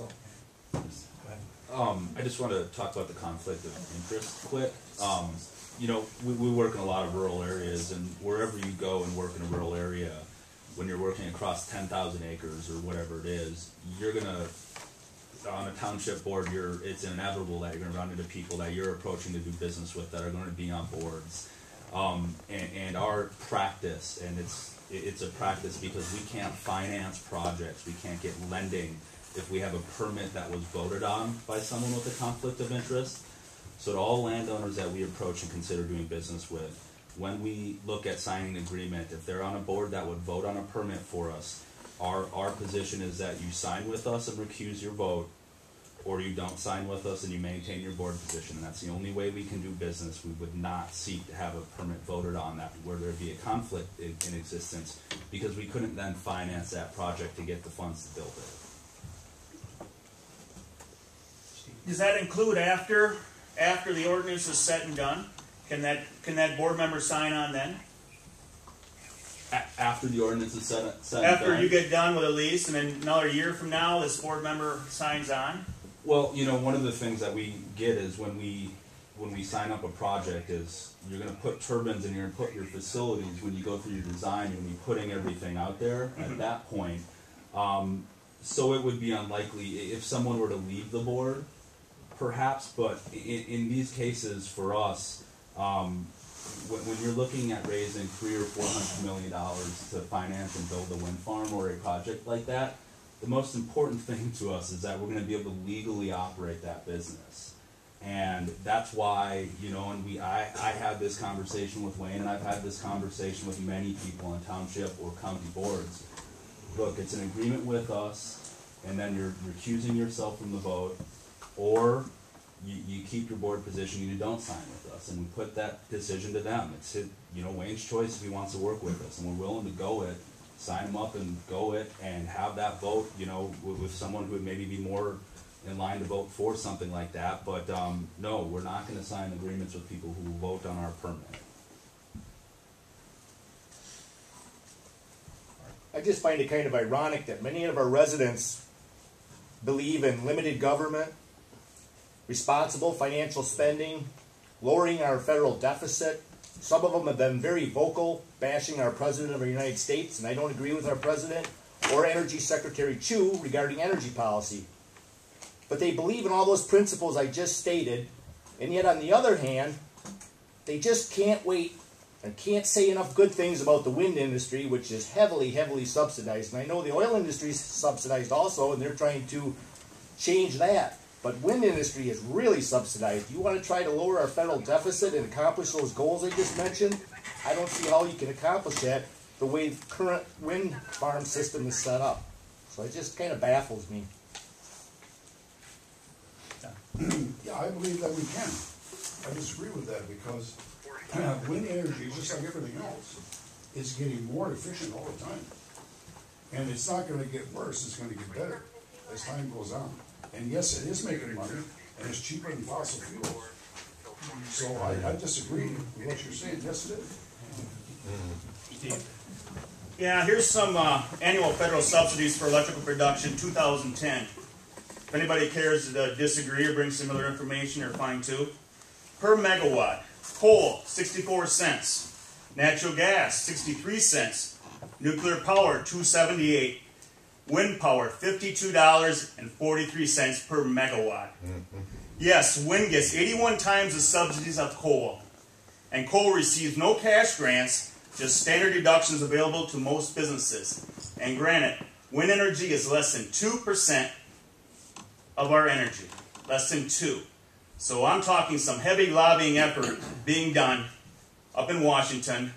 So, I just want to talk about the conflict of interest quick. You know, we work in a lot of rural areas, and wherever you go and work in a rural area, when you're working across 10,000 acres or whatever it is, you're gonna, on a township board, it's inevitable that you're gonna run into people that you're approaching to do business with that are going to be on boards. And our practice, and it's a practice because we can't finance projects, we can't get lending if we have a permit that was voted on by someone with a conflict of interest. So to all landowners that we approach and consider doing business with, when we look at signing an agreement, if they're on a board that would vote on a permit for us, our position is that you sign with us and recuse your vote, or you don't sign with us and you maintain your board position. And that's the only way we can do business. We would not seek to have a permit voted on that where there'd be a conflict in existence, because we couldn't then finance that project to get the funds to build it. Does that include after the ordinance is set and done? Can that board member sign on then? After the ordinance is set and After done? you get done with a lease, and then another year from now, this board member signs on? Well, you know, one of the things that we get is when we sign up a project is you're going to put turbines and you're going to put your facilities when you go through your design and you're putting everything out there at that point. So it would be unlikely if someone were to leave the board, perhaps, but in these cases for us, when you're looking at raising $300 or $400 million to finance and build a wind farm or a project like that, the most important thing to us is that we're going to be able to legally operate that business. And that's why, you know, and I had this conversation with Wayne, and I've had this conversation with many people on township or county boards. Look, it's an agreement with us, and then you're recusing yourself from the vote, or you keep your board position and you don't sign with us, and we put that decision to them. It's Wayne's choice if he wants to work with us, and we're willing to go it, sign him up and go it, and have that vote, you know, with someone who would maybe be more in line to vote for something like that. But no, we're not going to sign agreements with people who vote on our permit. I just find it kind of ironic that many of our residents believe in limited government, responsible financial spending, lowering our federal deficit. Some of them have been very vocal, bashing our President of the United States, and I don't agree with our President, or Energy Secretary Chu regarding energy policy. But they believe in all those principles I just stated, and yet on the other hand, they just can't wait and can't say enough good things about the wind industry, which is heavily, heavily subsidized. And I know the oil industry is subsidized also, and they're trying to change that. But wind industry is really subsidized. You want to try to lower our federal deficit and accomplish those goals I just mentioned? I don't see how you can accomplish that the way the current wind farm system is set up. So it just kind of baffles me. Yeah, I believe that we can. I disagree with that because wind energy, just like everything else, is getting more efficient all the time. And it's not going to get worse, it's going to get better as time goes on. And yes, it is making money, and it's cheaper than fossil fuels. So I disagree with what you're saying. Yes, it is. Yeah, here's some annual federal subsidies for electrical production 2010. If anybody cares to disagree or bring similar information, or fine too. Per megawatt, coal, 64 cents. Natural gas, 63 cents. Nuclear power, $2.78. Wind power, $52.43 per megawatt. Yes, wind gets 81 times the subsidies of coal. And coal receives no cash grants, just standard deductions available to most businesses. And granted, wind energy is less than 2% of our energy. Less than 2. So I'm talking some heavy lobbying effort being done up in Washington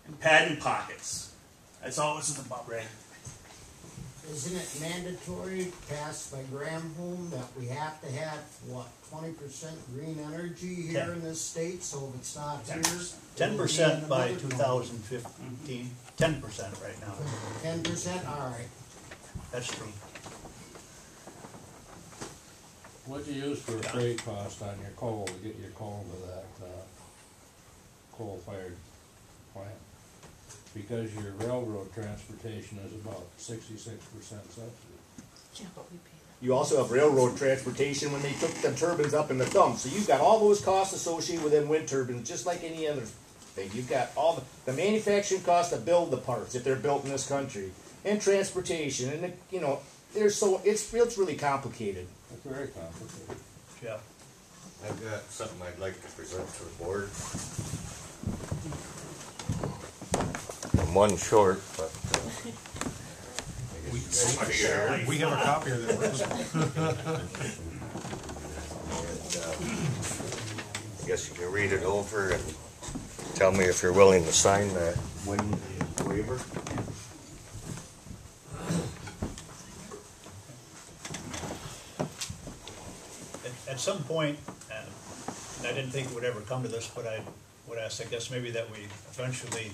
and padding pockets. That's all this is about, Ray. Isn't it mandatory, passed by Granholm, that we have to have, what, 20% green energy here in this state? So if it's not here, 10% by 2015. 10% right now. 10%, all right. That's true. What do you use for freight cost on your coal to get your coal to that coal-fired plant? Because your railroad transportation is about 66% subsidy. Yeah, but we pay that. You also have railroad transportation when they took the turbines up in the dump. So you've got all those costs associated with them wind turbines, just like any other thing. You've got all the manufacturing cost to build the parts if they're built in this country, and transportation, and you know, it's really complicated. It's very complicated. Yeah. I've got something I'd like to present to the board. I'm one short, but We have a copy of that. I guess you can read it over and tell me if you're willing to sign that wind waiver. At some point, and I didn't think it would ever come to this, but I would ask, I guess maybe that we eventually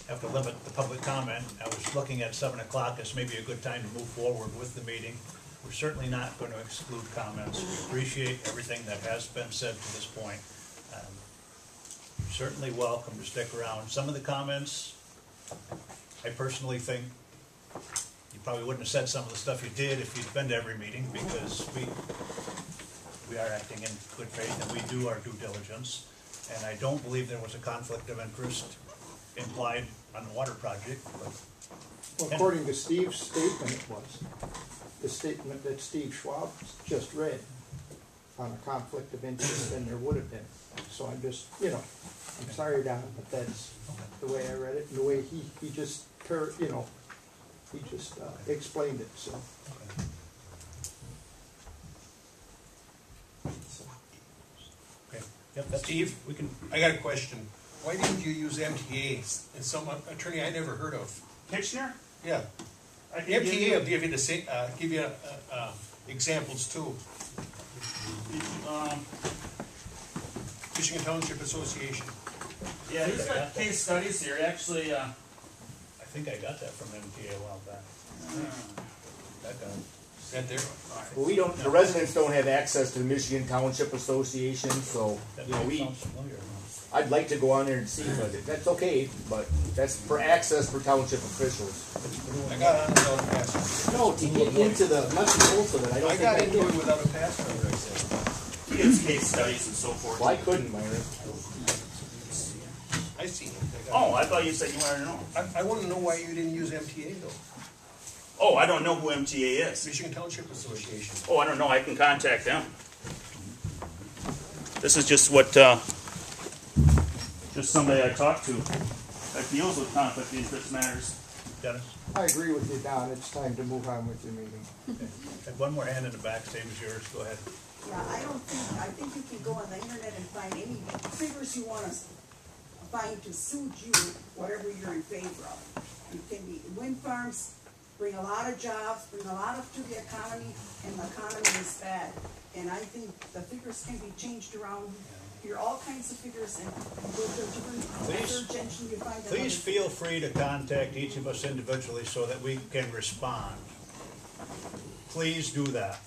have to limit the public comment. I was looking at 7 o'clock as maybe a good time to move forward with the meeting. We're certainly not going to exclude comments. We appreciate everything that has been said to this point. Certainly welcome to stick around. Some of the comments, I personally think you probably wouldn't have said some of the stuff you did if you'd been to every meeting, because we are acting in good faith and we do our due diligence. And I don't believe there was a conflict of interest implied on the water project. But well, according to Steve's statement, it was the statement that Steve Schwab just read on a conflict of interest, then there would have been. So I'm just, you know, I'm sorry, Don, but that's the way I read it and the way he just, you know, he just explained it. So. okay. Yep, that's, Steve, we can. I got a question. Why didn't you use MTAs? And some attorney I never heard of. Kitchener? Yeah. I can give MTA you- will give you the same, examples too. Michigan Township Association. Yeah, he's got case studies here, actually, I think I got that from MTA a while back. That guy. Is that there? Well, the residents don't have access to the Michigan Township Association, so, That you know, sounds familiar. I'd like to go on there and see, but that's okay, but that's for access for township officials. I got on without a password. No, to get into the nuts and bolts of it, I don't I think got I into it did. without a password, I said. he gives case studies and so forth. Well, I couldn't, Myron. I seen it. Oh, I thought you said you wanted to know. I want to know why you didn't use MTA though. Oh, I don't know who MTA is. Michigan Township Association. Oh, I don't know, I can contact them. This is just what, just somebody I talked to that deals with conflict of interest matters. Dennis? I agree with you, Don. It's time to move on with your meeting. Had one more hand in the back, same as yours. Go ahead. Yeah, I think you can go on the internet and find any figures you want to find to suit you, whatever you're in favor of. It can be, wind farms bring a lot of jobs, bring a lot to the economy, and the economy is bad. And I think the figures can be changed around. Here, all kinds of figures, and go to different search engine, you find them. Please feel free to contact each of us individually so that we can respond. Please do that.